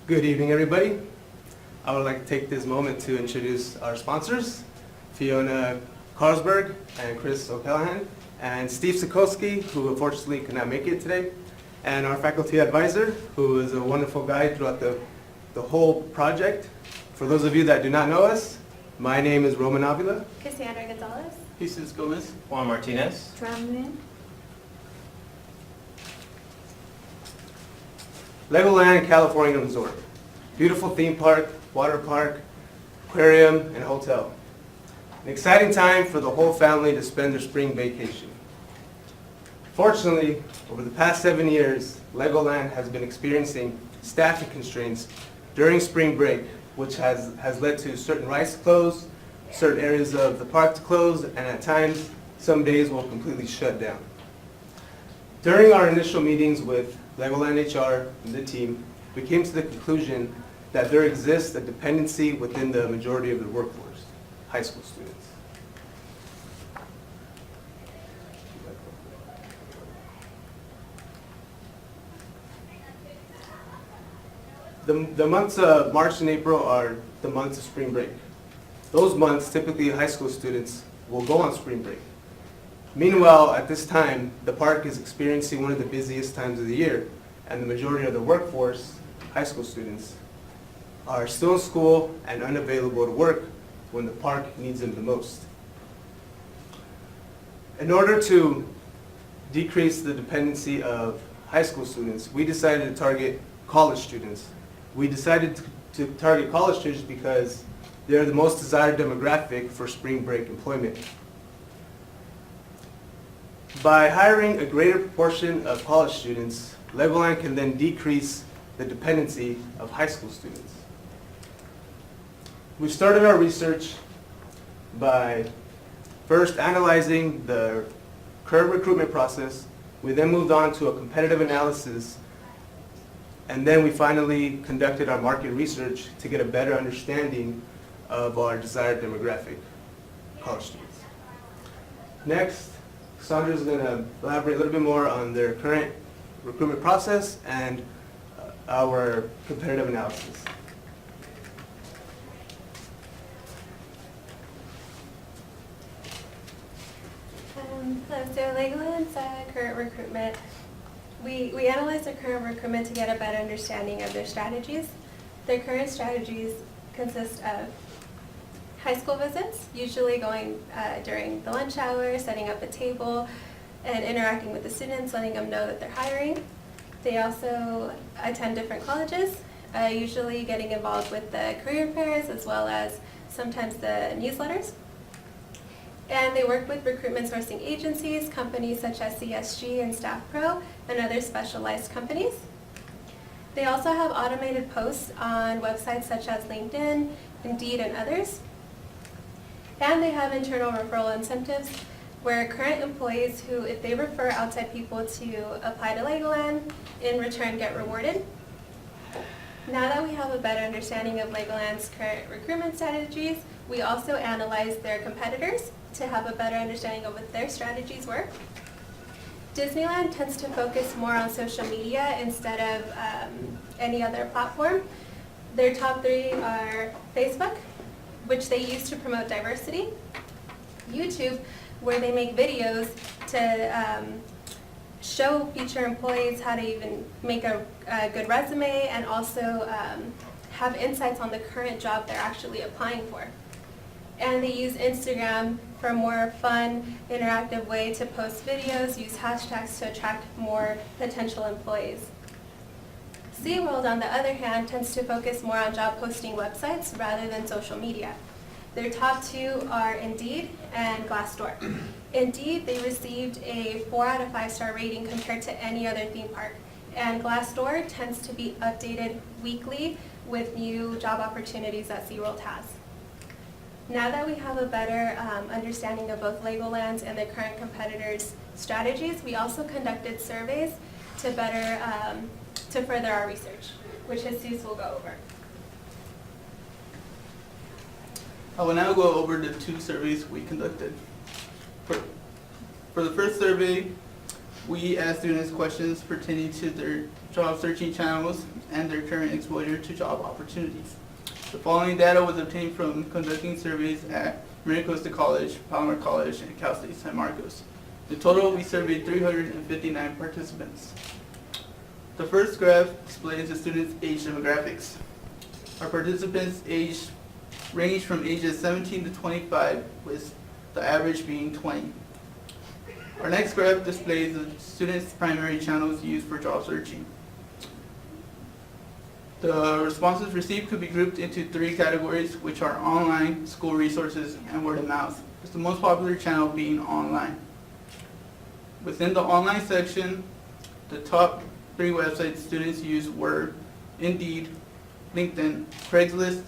Good evening, everybody. I would like to take this moment to introduce our sponsors, Fiona Carlsberg and Chris O'Callahan, and Steve Sikowski, who unfortunately could not make it today, and our faculty advisor, who is a wonderful guide throughout the whole project. For those of you that do not know us, my name is Roman Avila. Cassandra Gonzalez. Jesus Gomez. Juan Martinez. Tramlin. LegoLand California Resort. Beautiful theme park, water park, aquarium, and hotel. An exciting time for the whole family to spend their spring vacation. Fortunately, over the past 7 years, LegoLand has been experiencing staffing constraints during spring break, which has led to certain rides to close, certain areas of the park to close, and at times, some days will completely shut down. During our initial meetings with LegoLand HR and the team, we came to the conclusion that there exists a dependency within the majority of the workforce, high school students. The months of March and April are the months of spring break. Those months, typically high school students will go on spring break. Meanwhile, at this time, the park is experiencing one of the busiest times of the year, and the majority of the workforce, high school students, are still in school and unavailable to work when the park needs them the most. In order to decrease the dependency of high school students, we decided to target college students. We decided to target college students because they're the most desired demographic for spring break employment. By hiring a greater proportion of college students, LegoLand can then decrease the dependency of high school students. We started our research by first analyzing the current recruitment process. We then moved on to a competitive analysis, and then we finally conducted our market research to get a better understanding of our desired demographic, college students. Next, Sandra is going to elaborate a little bit more on their current recruitment process and our competitive analysis. So LegoLand's current recruitment, we analyzed their current recruitment to get a better understanding of their strategies. Their current strategies consist of high school visits, usually going during the lunch hour, setting up a table, and interacting with the students, letting them know that they're hiring. They also attend different colleges, usually getting involved with the career fairs as well as sometimes the newsletters. And they work with recruitment sourcing agencies, companies such as CSG and Staff Pro, and other specialized companies. They also have automated posts on websites such as LinkedIn, Indeed, and others. And they have internal referral incentives where current employees who, if they refer outside people to apply to LegoLand, in return get rewarded. Now that we have a better understanding of LegoLand's current recruitment strategies, we also analyze their competitors to have a better understanding of what their strategies were. Disneyland tends to focus more on social media instead of any other platform. Their top three are Facebook, which they use to promote diversity, YouTube, where they make videos to show future employees how to even make a good resume and also have insights on the current job they're actually applying for. And they use Instagram for a more fun, interactive way to post videos, use hashtags to attract more potential employees. SeaWorld, on the other hand, tends to focus more on job posting websites rather than social media. Their top two are Indeed and Glassdoor. Indeed, they received a 4 out of 5 star rating compared to any other theme park. And Glassdoor tends to be updated weekly with new job opportunities that SeaWorld has. Now that we have a better understanding of both LegoLand's and their current competitors' strategies, we also conducted surveys to further our research, which Jesus will go over. I will now go over the two surveys we conducted. For the first survey, we ask students questions pertaining to their job searching channels and their current exposure to job opportunities. The following data was obtained from conducting surveys at Mira Costa College, Palmer College, and Cal State San Marcos. In total, we surveyed 359 participants. The first graph displays the students' age demographics. Our participants' age range from ages 17 to 25, with the average being 20. Our next graph displays the students' primary channels used for job searching. The responses received could be grouped into three categories, which are online, school resources, and word of mouth, with the most popular channel being online. Within the online section, the top three websites students used were Indeed, LinkedIn, Craigslist.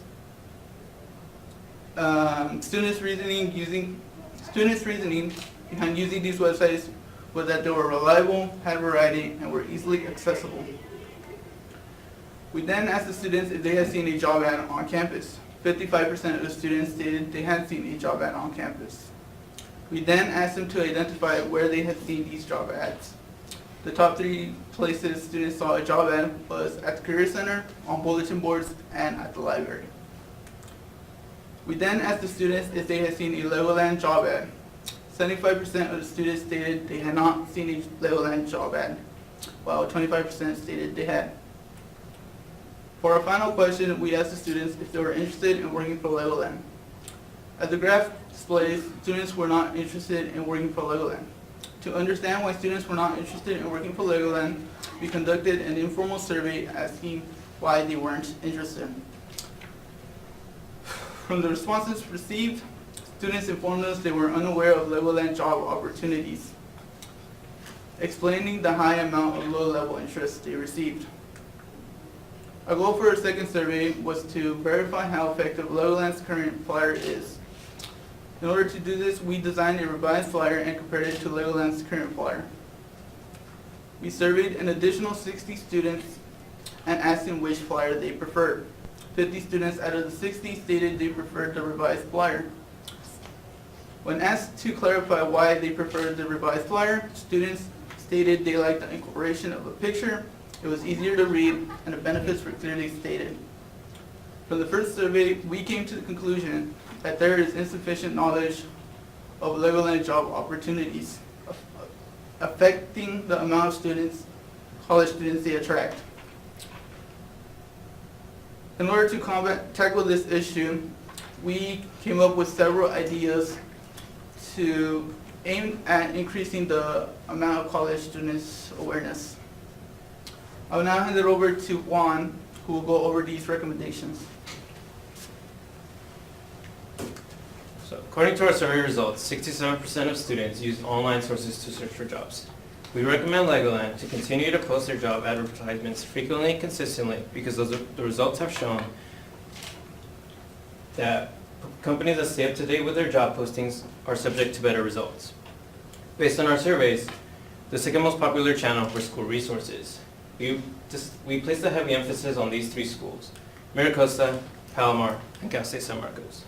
Students' reasoning behind using these websites was that they were reliable, had variety, and were easily accessible. We then asked the students if they had seen a job ad on campus. 55% of the students stated they had seen a job ad on campus. We then asked them to identify where they had seen these job ads. The top three places students saw a job ad was at the Career Center, on bulletin boards, and at the library. We then asked the students if they had seen a LegoLand job ad. 75% of the students stated they had not seen a LegoLand job ad, while 25% stated they had. For our final question, we asked the students if they were interested in working for LegoLand. As the graph displays, students were not interested in working for LegoLand. To understand why students were not interested in working for LegoLand, we conducted an informal survey asking why they weren't interested. From the responses received, students informed us they were unaware of LegoLand job opportunities, explaining the high amount of low-level interest they received. Our goal for our second survey was to verify how effective LegoLand's current flyer is. In order to do this, we designed a revised flyer and compared it to LegoLand's current flyer. We surveyed an additional 60 students and asked them which flyer they preferred. 50 students out of the 60 stated they preferred the revised flyer. When asked to clarify why they preferred the revised flyer, students stated they liked the incorporation of a picture, it was easier to read, and the benefits were clearly stated. From the first survey, we came to the conclusion that there is insufficient knowledge of LegoLand job opportunities, affecting the amount of students, college students they attract. In order to tackle this issue, we came up with several ideas to aim at increasing the amount of college students' awareness. I will now hand it over to Juan, who will go over these recommendations. So, according to our survey results, 67% of students use online sources to search for jobs. We recommend LegoLand to continue to post their job advertisements frequently and consistently because the results have shown that companies that stay up to date with their job postings are subject to better results. Based on our surveys, the second most popular channel for school resources. We placed a heavy emphasis on these three schools: Mira Costa, Palomar, and Cal State San Marcos.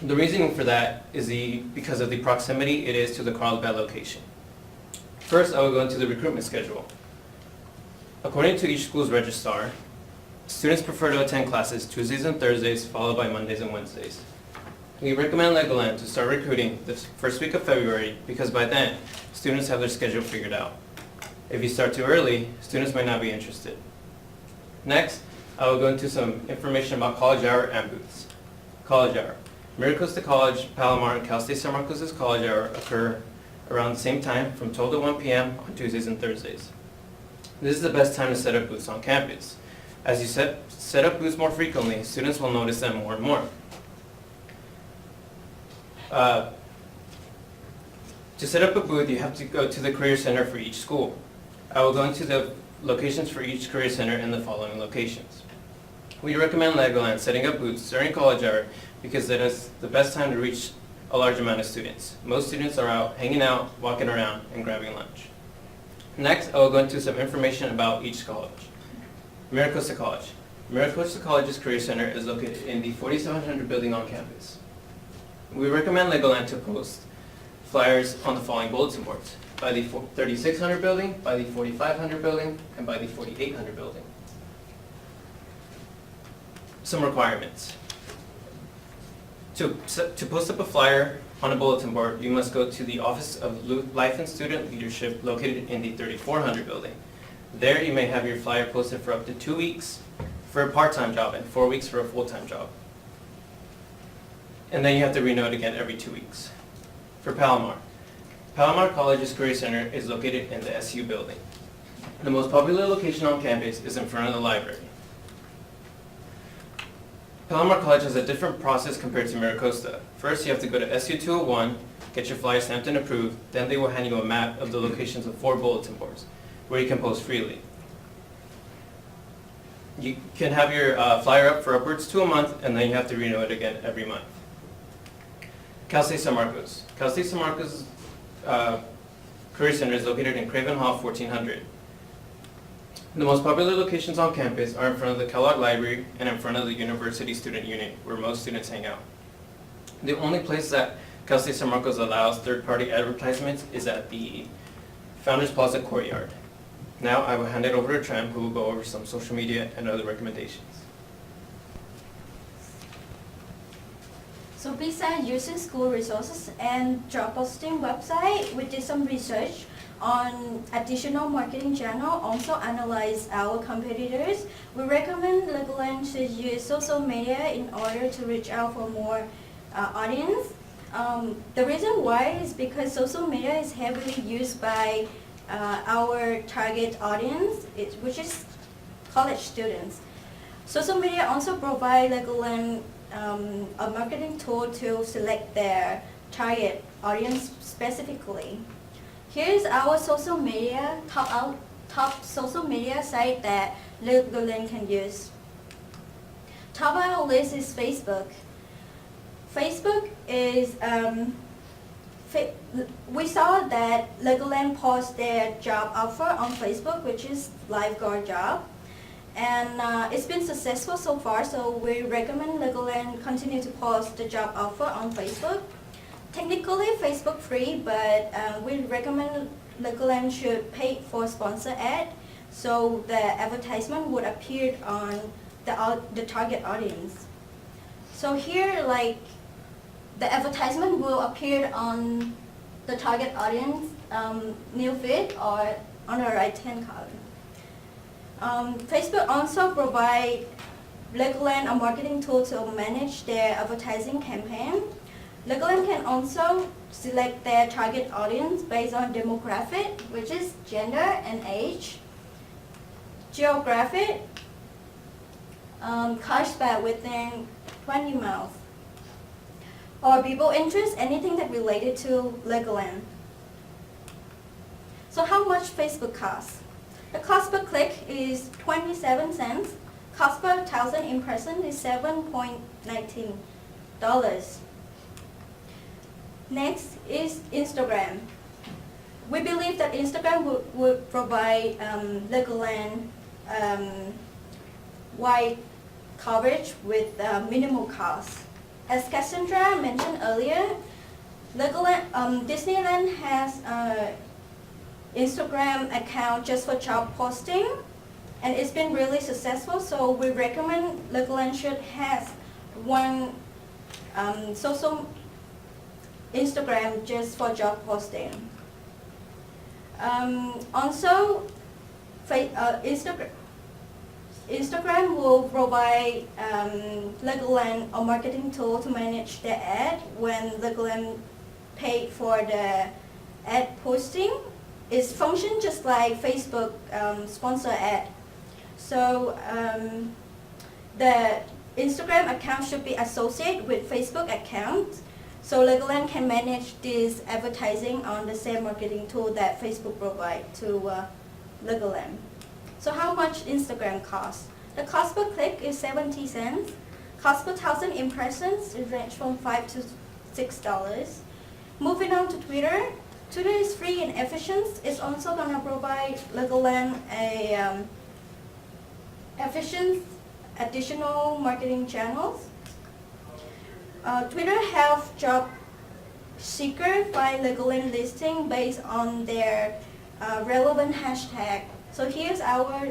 The reasoning for that is because of the proximity it is to the Carlsbad location. First, I will go into the recruitment schedule. According to each school's registrar, students prefer to attend classes Tuesdays and Thursdays, followed by Mondays and Wednesdays. We recommend LegoLand to start recruiting the first week of February because by then, students have their schedule figured out. If you start too early, students might not be interested. Next, I will go into some information about college hour and booths. College hour. Mira Costa College, Palomar, and Cal State San Marcos' college hour occur around the same time from 12 to 1 p.m. on Tuesdays and Thursdays. This is the best time to set up booths on campus. As you set up booths more frequently, students will notice them more and more. To set up a booth, you have to go to the Career Center for each school. I will go into the locations for each Career Center in the following locations. We recommend LegoLand setting up booths during college hour because that is the best time to reach a large amount of students. Most students are out hanging out, walking around, and grabbing lunch. Next, I will go into some information about each college. Mira Costa College. Mira Costa College's Career Center is located in the 4700 building on campus. We recommend LegoLand to post flyers on the following bulletin boards: by the 3600 building, by the 4500 building, and by the 4800 building. Some requirements. To post up a flyer on a bulletin board, you must go to the Office of Life and Student Leadership located in the 3400 building. There you may have your flyer posted for up to 2 weeks for a part-time job and 4 weeks for a full-time job. And then you have to renew it again every 2 weeks. For Palomar. Palomar College's Career Center is located in the SU building. The most popular location on campus is in front of the library. Palomar College has a different process compared to Maricosta. First, you have to go to SU 201, get your flyer stamped and approved, then they will hand you a map of the locations of 4 bulletin boards, where you can post freely. You can have your flyer up for upwards to a month, and then you have to renew it again every month. Cal State San Marcos. Cal State San Marcos Career Center is located in Craven Hall, 1400. The most popular locations on campus are in front of the Kellogg Library and in front of the University Student Union, where most students hang out. The only place that Cal State San Marcos allows third-party advertisements is at the Founders Plaza courtyard. Now I will hand it over to Trem, who will go over some social media and other recommendations. So besides using school resources and job posting website, we did some research on additional marketing channel, also analyze our competitors. We recommend LegoLand to use social media in order to reach out for more audience. The reason why is because social media is heavily used by our target audience, which is college students. Social media also provide LegoLand a marketing tool to select their target audience specifically. Here's our social media, top social media site that LegoLand can use. Top of our list is Facebook. Facebook is, we saw that LegoLand post their job offer on Facebook, which is lifeguard job. And it's been successful so far, so we recommend LegoLand continue to post the job offer on Facebook. Technically Facebook free, but we recommend LegoLand should pay for sponsor ad, so the advertisement would appear on the target audience. So here, like, the advertisement will appear on the target audience new feed or on the right-hand column. Facebook also provide LegoLand a marketing tool to manage their advertising campaign. LegoLand can also select their target audience based on demographic, which is gender and age, geographic, car span within 20 miles, or people interest, anything that related to LegoLand. So how much Facebook costs? The cost per click is 27 cents. Cost per 1,000 impressions is $7.19. Next is Instagram. We believe that Instagram would provide LegoLand wide coverage with minimal cost. As Cassandra mentioned earlier, Disneyland has an Instagram account just for job posting, and it's been really successful, so we recommend LegoLand should have one social Instagram just for job posting. Also, Instagram will provide LegoLand a marketing tool to manage the ad when LegoLand paid for the ad posting. It functions just like Facebook sponsor ad. So the Instagram account should be associated with Facebook account, so LegoLand can manage this advertising on the same marketing tool that Facebook provides to LegoLand. So how much Instagram costs? The cost per click is 70 cents. Cost per 1,000 impressions is range from $5 to $6. Moving on to Twitter. Twitter is free and efficient. It's also going to provide LegoLand a efficient additional marketing channels. Twitter have job seeker find LegoLand listing based on their relevant hashtag. So here's our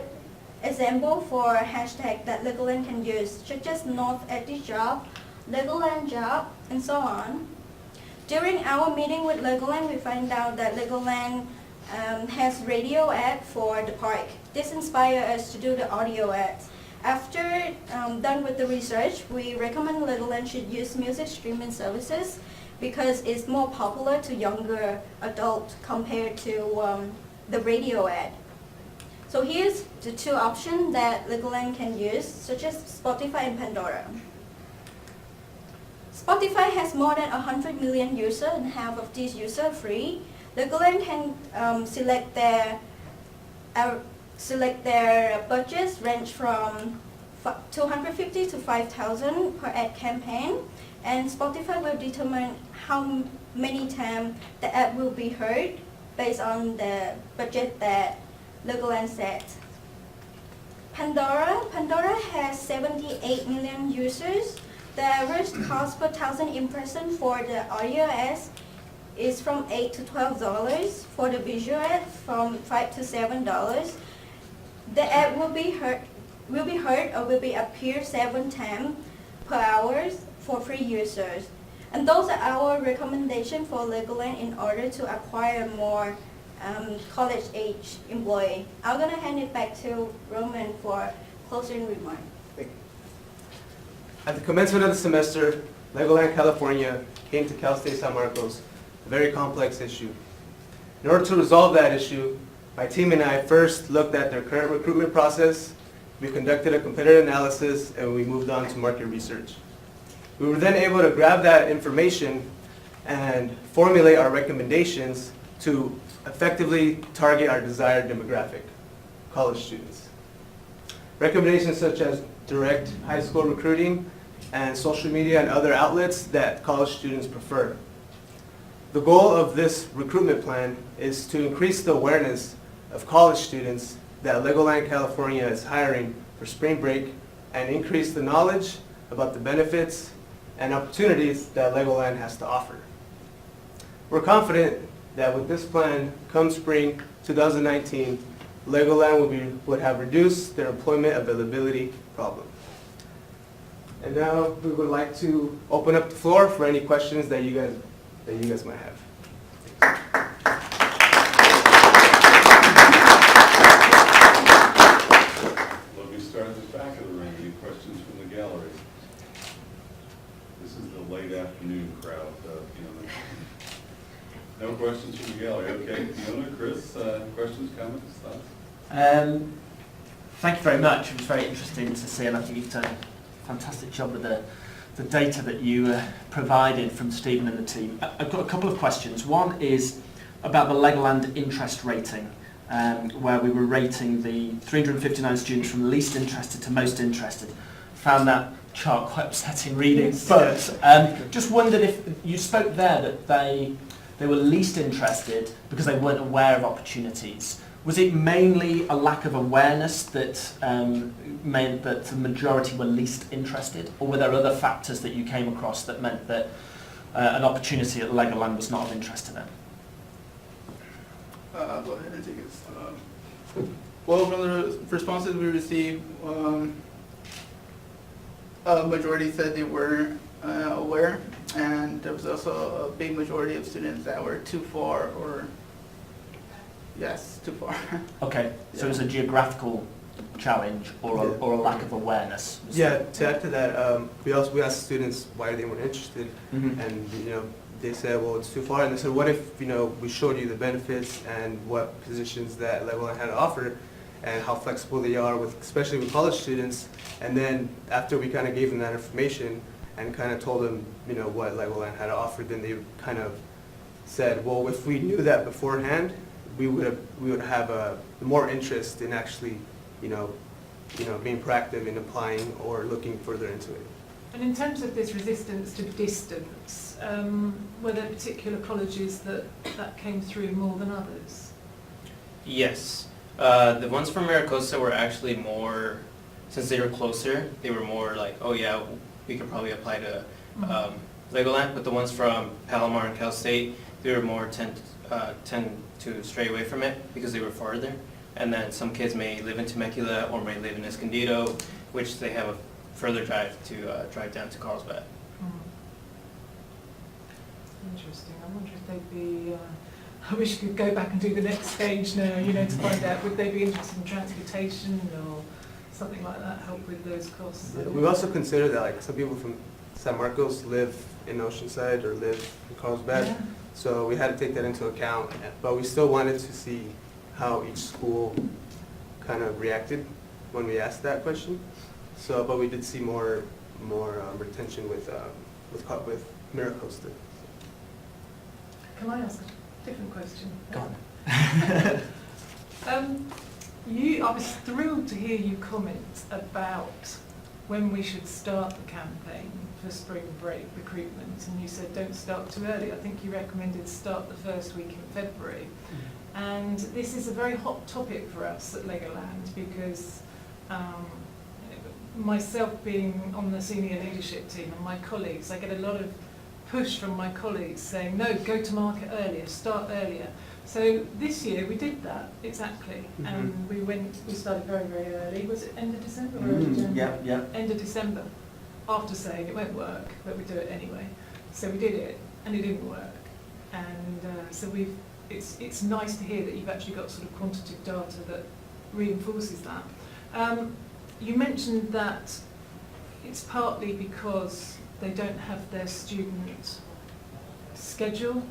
example for hashtag that LegoLand can use, such as North Edge job, LegoLand job, and so on. During our meeting with LegoLand, we find out that LegoLand has radio ad for the park. This inspired us to do the audio ads. After done with the research, we recommend LegoLand should use music streaming services because it's more popular to younger adults compared to the radio ad. So here's the two options that LegoLand can use, such as Spotify and Pandora. Spotify has more than 100 million users and half of these users are free. LegoLand can select their budgets range from 250 to 5,000 per ad campaign, and Spotify will determine how many times the ad will be heard based on the budget that LegoLand set. Pandora has 78 million users. The average cost per 1,000 impressions for the audio ads is from $8 to $12. For the visual ad, from $5 to $7. The ad will be heard or will be appear 7 times per hour for free users. And those are our recommendations for LegoLand in order to acquire more college-age employee. I'm going to hand it back to Roman for closing remarks. At the commencement of the semester, LegoLand California came to Cal State San Marcos, a very complex issue. In order to resolve that issue, my team and I first looked at their current recruitment process, we conducted a competitive analysis, and we moved on to market research. We were then able to grab that information and formulate our recommendations to effectively target our desired demographic, college students. Recommendations such as direct high school recruiting and social media and other outlets that college students prefer. The goal of this recruitment plan is to increase the awareness of college students that LegoLand California is hiring for spring break and increase the knowledge about the benefits and opportunities that LegoLand has to offer. We're confident that with this plan, come spring 2019, LegoLand would have reduced their employment availability problem. And now we would like to open up the floor for any questions that you guys might have. Let me start at the back of the room. Any questions from the gallery? This is the late afternoon crowd. No questions from the gallery. Okay, Fiona, Chris, questions, comments, thoughts? Thank you very much. It was very interesting to see, and I think you've done a fantastic job with the data that you provided from Stephen and the team. I've got a couple of questions. One is about the LegoLand interest rating, where we were rating the 359 students from least interested to most interested. Found that chart quite upsetting reading, but just wondered if you spoke there that they were least interested because they weren't aware of opportunities. Was it mainly a lack of awareness that meant that the majority were least interested, or were there other factors that you came across that meant that an opportunity at LegoLand was not of interest to them? I'll go ahead and take it. Well, from the responses we received, a majority said they were aware, and there was also a big majority of students that were too far or yes, too far. Okay, so it was a geographical challenge or a lack of awareness? Yeah, to add to that, we asked students why they weren't interested, and they said, well, it's too far. And they said, what if we showed you the benefits and what positions that LegoLand had to offer, and how flexible they are with, especially with college students. And then after we kind of gave them that information and kind of told them, what LegoLand had to offer, then they kind of said, well, if we knew that beforehand, we would have more interest in actually, being proactive in applying or looking further into it. And in terms of this resistance to distance, were there particular colleges that came through more than others? Yes. The ones from Maricosta were actually more, since they were closer, they were more like, oh yeah, we could probably apply to LegoLand, but the ones from Palomar and Cal State, they were more tend to stray away from it because they were farther. And then some kids may live in Temecula or may live in Escondido, which they have a further drive to drive down to Carlsbad. Interesting. I wonder if they'd be, I wish we could go back and do the next stage now, you know, to find out, would they be interested in transportation or something like that, help with those costs? We also consider that like some people from San Marcos live in Oceanside or live in Carlsbad. Yeah. So we had to take that into account, but we still wanted to see how each school kind of reacted when we asked that question. So, but we did see more retention with Miracosta. Can I ask a different question? Go on. I was thrilled to hear you comment about when we should start the campaign for spring break recruitment, and you said don't start too early. I think you recommended start the first week in February. And this is a very hot topic for us at LegoLand because myself being on the senior leadership team and my colleagues, I get a lot of push from my colleagues saying, no, go to market earlier, start earlier. So this year we did that, exactly. And we started very, very early. Was it end of December or early January? Yeah. End of December, after saying it won't work, but we do it anyway. So we did it, and it didn't work. And so it's nice to hear that you've actually got sort of quantitative data that reinforces that. You mentioned that it's partly because they don't have their student schedule,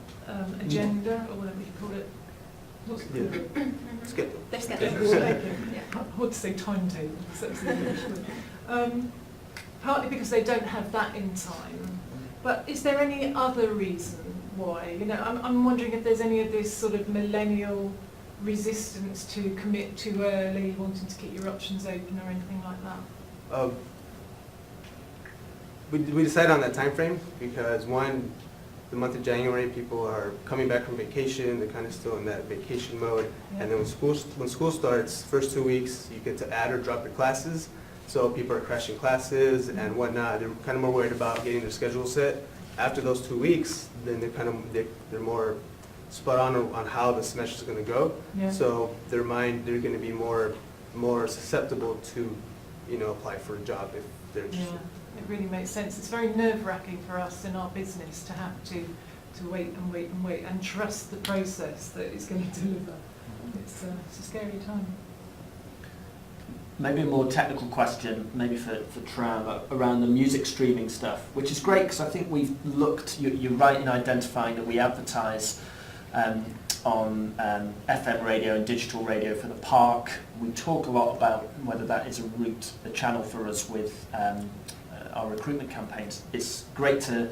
agenda, or whatever you call it. What's the word? Schedule. Their schedule. Thank you. I would say timetable, so it's the English word. Partly because they don't have that in time. But is there any other reason why? You know, I'm wondering if there's any of this sort of millennial resistance to commit too early, wanting to keep your options open or anything like that? We decided on that time frame because one, the month of January, people are coming back from vacation. They're kind of still in that vacation mode. Yeah. And then when school starts, first 2 weeks, you get to add or drop your classes. So people are crashing classes and whatnot. They're kind of more worried about getting their schedule set. After those 2 weeks, then they're more spot on how the semester is going to go. Yeah. So they're going to be more susceptible to, apply for a job if they're Yeah, interested. it really makes sense. It's very nerve-wracking for us in our business to have to wait and wait and wait and trust the process that it's going to deliver. It's a scary time. Maybe a more technical question, maybe for Tram, around the music streaming stuff, which is great because I think we've looked, you're right in identifying that we advertise on FM radio and digital radio for the park. We talk a lot about whether that is a channel for us with our recruitment campaigns. It's great for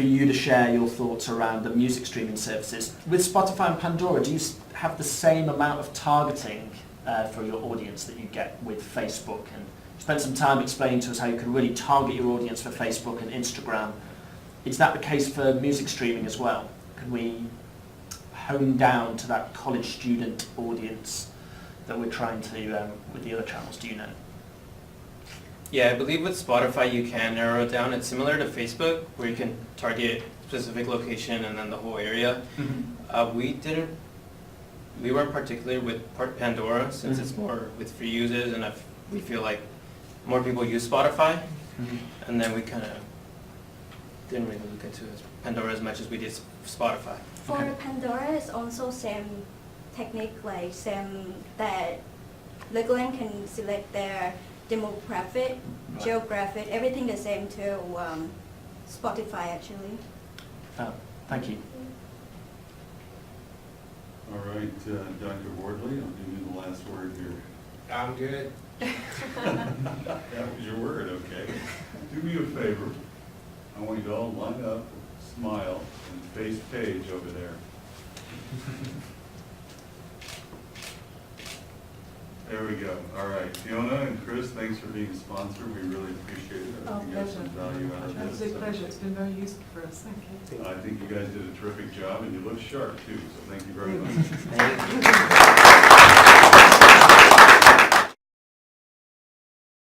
you to share your thoughts around the music streaming services. With Spotify and Pandora, do you have the same amount of targeting for your audience that you get with Facebook? And spend some time explaining to us how you can really target your audience for Facebook and Instagram. Is that the case for music streaming as well? Can we hone down to that college student audience that we're trying to with the other channels? Do you know? Yeah, I believe with Spotify you can narrow it down. It's similar to Facebook where you can target specific location and then the whole area. We weren't particular with Pandora since it's more with free users, and we feel like more people use Spotify, and then we kind of didn't really look into Pandora as much as we did Spotify. For Okay. Pandora, it's also same technique, like same that LegoLand can select their demographic, Right. geographic, everything the same to Spotify actually. Oh, thank you. All right, Dr. Wardley, I'll give you the last word here. I'm good. That was your word, okay. Do me a favor. I want you to all line up, smile, and face Paige over there. There we go. All right. Fiona and Chris, thanks for being a sponsor. We really appreciate it. I Our think you got pleasure. some value out of this. Absolute pleasure. It's been very useful for us. Thank you. I think you guys did a terrific job, and you look sharp, too, so thank you very much. Thank you.